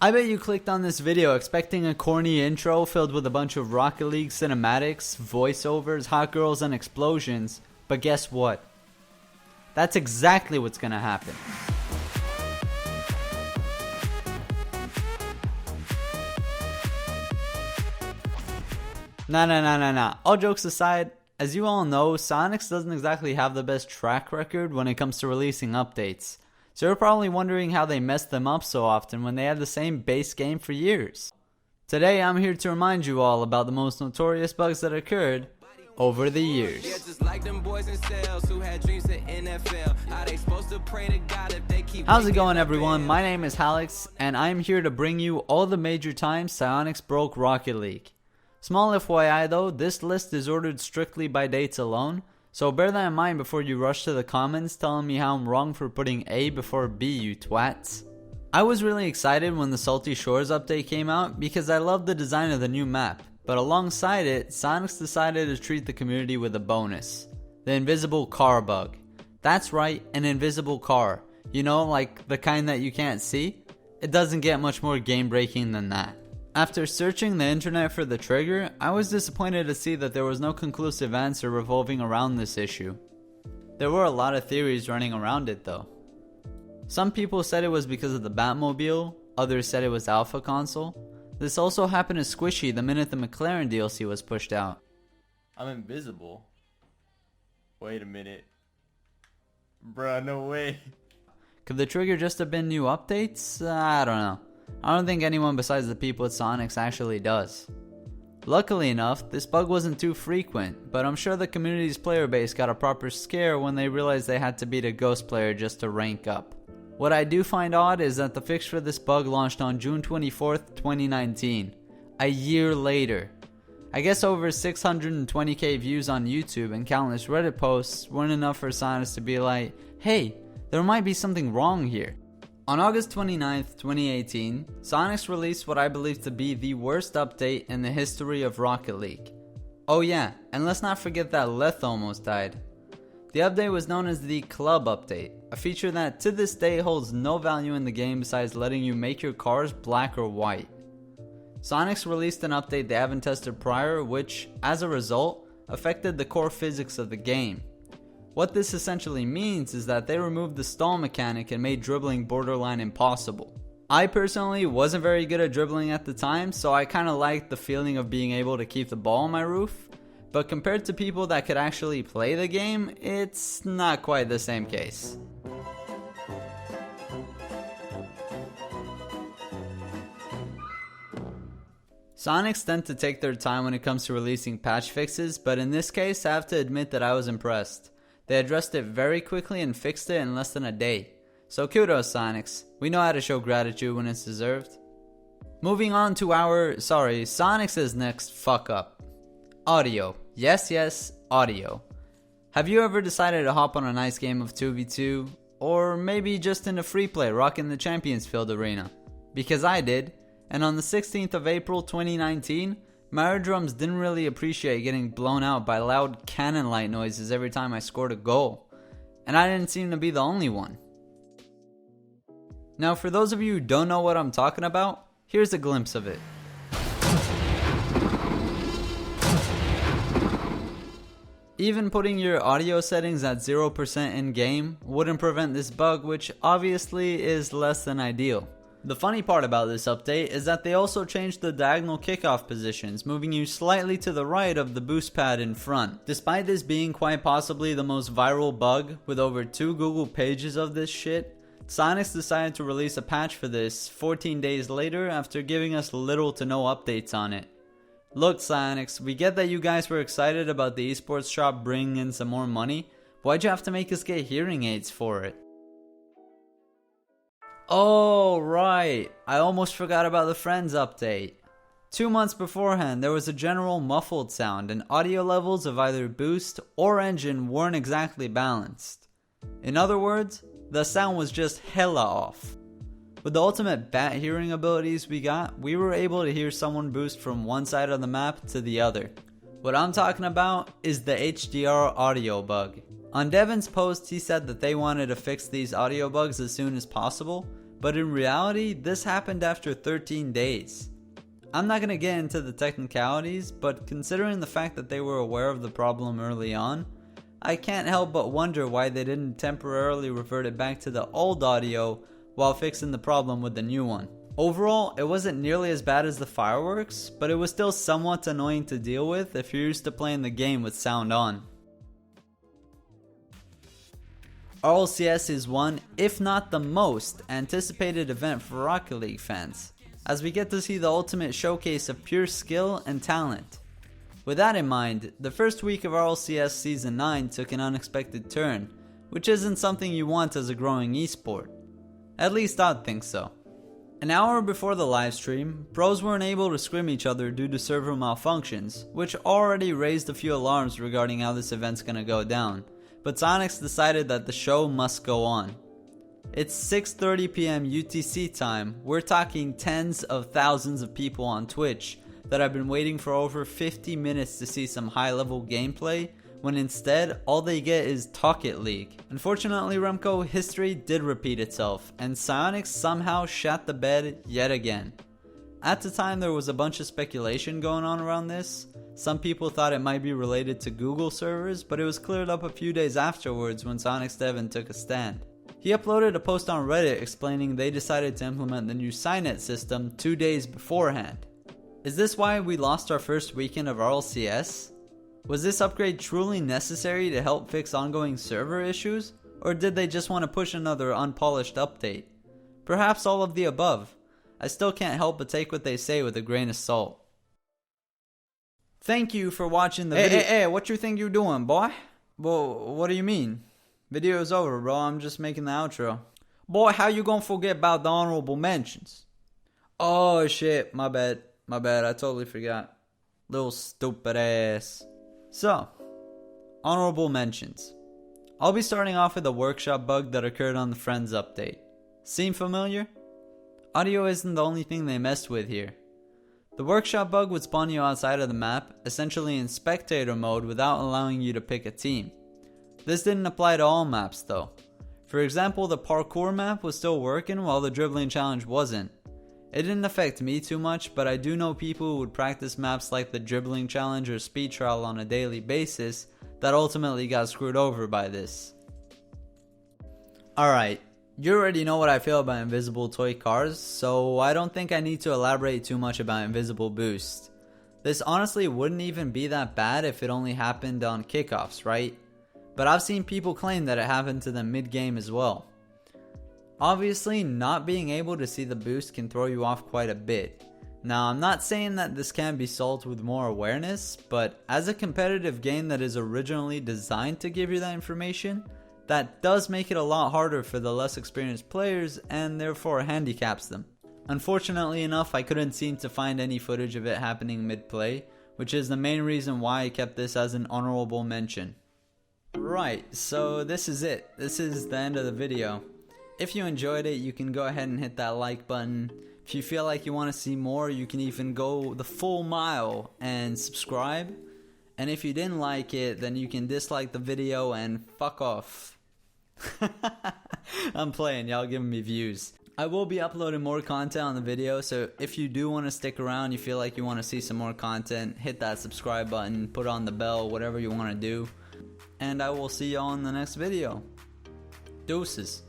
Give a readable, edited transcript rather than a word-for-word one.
I bet you clicked on this video expecting a corny intro filled with a bunch of Rocket League cinematics, voiceovers, hot girls, and explosions, but guess what? That's exactly what's gonna happen. Nah. All jokes aside, as you all know, Psyonix doesn't exactly have the best track record when it comes to releasing updates. So you're probably wondering how they mess them up so often when they had the same base game for years. Today I'm here to remind you all about the most notorious bugs that occurred over the years. How's it going, everyone? My name is Alex, and I'm here to bring you all the major times Psyonix broke Rocket League. Small FYI though, this list is ordered strictly by dates alone, so bear that in mind before you rush to the comments telling me how I'm wrong for putting A before B, you twats. I was really excited when the Salty Shores update came out because I loved the design of the new map, but alongside it, Psyonix decided to treat the community with a bonus. The invisible car bug. That's right, an invisible car. You know, like the kind that you can't see? It doesn't get much more game breaking than that. After searching the internet for the trigger, I was disappointed to see that there was no conclusive answer revolving around this issue. There were a lot of theories running around it though. Some people said it was because of the Batmobile, others said it was Alpha Console. This also happened to Squishy the minute the McLaren DLC was pushed out. I'm invisible. Wait a minute. Bruh, no way. Could the trigger just have been new updates? I don't know. I don't think anyone besides the people at Psyonix actually does. Luckily enough, this bug wasn't too frequent, but I'm sure the community's player base got a proper scare when they realized they had to beat a ghost player just to rank up. What I do find odd is that the fix for this bug launched on June 24th, 2019, a year later. I guess over 620k views on YouTube and countless Reddit posts weren't enough for Psyonix to be like, hey, there might be something wrong here. On August 29th, 2018, Psyonix released what I believe to be the worst update in the history of Rocket League. Oh yeah, and let's not forget that Leth almost died. The update was known as the Club Update, a feature that to this day holds no value in the game besides letting you make your cars black or white. Psyonix released an update they haven't tested prior, which, as a result, affected the core physics of the game. What this essentially means is that they removed the stall mechanic and made dribbling borderline impossible. I personally wasn't very good at dribbling at the time, so I kinda liked the feeling of being able to keep the ball on my roof, but compared to people that could actually play the game, it's not quite the same case. Psyonix tend to take their time when it comes to releasing patch fixes, but in this case I have to admit that I was impressed. They addressed it very quickly and fixed it in less than a day. So kudos Psyonix, we know how to show gratitude when it's deserved. Moving on to Psyonix's next fuck up. Audio. Yes, audio. Have you ever decided to hop on a nice game of 2v2? Or maybe just in a free play rocking the Champions Field arena? Because I did, and on the 16th of April 2019, my eardrums didn't really appreciate getting blown out by loud cannon light noises every time I scored a goal. And I didn't seem to be the only one. Now for those of you who don't know what I'm talking about, here's a glimpse of it. Even putting your audio settings at 0% in game wouldn't prevent this bug, which obviously is less than ideal. The funny part about this update is that they also changed the diagonal kickoff positions, moving you slightly to the right of the boost pad in front. Despite this being quite possibly the most viral bug, with over 2 Google pages of this shit, Psyonix decided to release a patch for this 14 days later after giving us little to no updates on it. Look Psyonix, we get that you guys were excited about the esports shop bringing in some more money, why'd you have to make us get hearing aids for it? Oh right, I almost forgot about the Friends update. 2 months beforehand, there was a general muffled sound and audio levels of either boost or engine weren't exactly balanced. In other words, the sound was just hella off. With the ultimate bat hearing abilities we got, we were able to hear someone boost from one side of the map to the other. What I'm talking about is the HDR audio bug. On Devin's post, he said that they wanted to fix these audio bugs as soon as possible, but in reality, this happened after 13 days. I'm not going to get into the technicalities, but considering the fact that they were aware of the problem early on, I can't help but wonder why they didn't temporarily revert it back to the old audio while fixing the problem with the new one. Overall, it wasn't nearly as bad as the fireworks, but it was still somewhat annoying to deal with if you're used to playing the game with sound on. RLCS is one, if not the most, anticipated event for Rocket League fans, as we get to see the ultimate showcase of pure skill and talent. With that in mind, the first week of RLCS Season 9 took an unexpected turn, which isn't something you want as a growing esport. At least I'd think so. An hour before the livestream, pros weren't able to scrim each other due to server malfunctions, which already raised a few alarms regarding how this event's gonna go down, but Psyonix decided that the show must go on. It's 6:30 PM UTC time, we're talking tens of thousands of people on Twitch that have been waiting for over 50 minutes to see some high level gameplay, when instead all they get is Talk It League. Unfortunately Remco, history did repeat itself, and Psyonix somehow shat the bed yet again. At the time there was a bunch of speculation going on around this. Some people thought it might be related to Google servers, but it was cleared up a few days afterwards when Psyonix Devin took a stand. He uploaded a post on Reddit explaining they decided to implement the new Psynet system 2 days beforehand. Is this why we lost our first weekend of RLCS? Was this upgrade truly necessary to help fix ongoing server issues, or did they just want to push another unpolished update? Perhaps all of the above. I still can't help but take what they say with a grain of salt. Thank you for watching the video. Hey, what you think you doing, boy? Well, what do you mean? Video's over, bro. I'm just making the outro. Boy, how you gonna forget about the honorable mentions? Oh shit, my bad, I totally forgot. Little stupid ass. So, honorable mentions. I'll be starting off with a workshop bug that occurred on the Friends update. Seem familiar? Audio isn't the only thing they messed with here. The workshop bug would spawn you outside of the map, essentially in spectator mode without allowing you to pick a team. This didn't apply to all maps though. For example, the parkour map was still working while the dribbling challenge wasn't. It didn't affect me too much, but I do know people who would practice maps like the dribbling challenge or speed trial on a daily basis that ultimately got screwed over by this. Alright, you already know what I feel about invisible toy cars, so I don't think I need to elaborate too much about invisible boost. This honestly wouldn't even be that bad if it only happened on kickoffs, right? But I've seen people claim that it happened to them mid-game as well. Obviously, not being able to see the boost can throw you off quite a bit. Now, I'm not saying that this can't be solved with more awareness, but as a competitive game that is originally designed to give you that information, that does make it a lot harder for the less experienced players and therefore handicaps them. Unfortunately enough, I couldn't seem to find any footage of it happening mid-play, which is the main reason why I kept this as an honorable mention. Right, so this is it. This is the end of the video. If you enjoyed it, you can go ahead and hit that like button. If you feel like you want to see more, you can even go the full mile and subscribe. And if you didn't like it, then you can dislike the video and fuck off. I'm playing, y'all giving me views. I will be uploading more content on the video, so if you do want to stick around, you feel like you want to see some more content, hit that subscribe button, put on the bell, whatever you want to do. And I will see y'all in the next video. Deuces.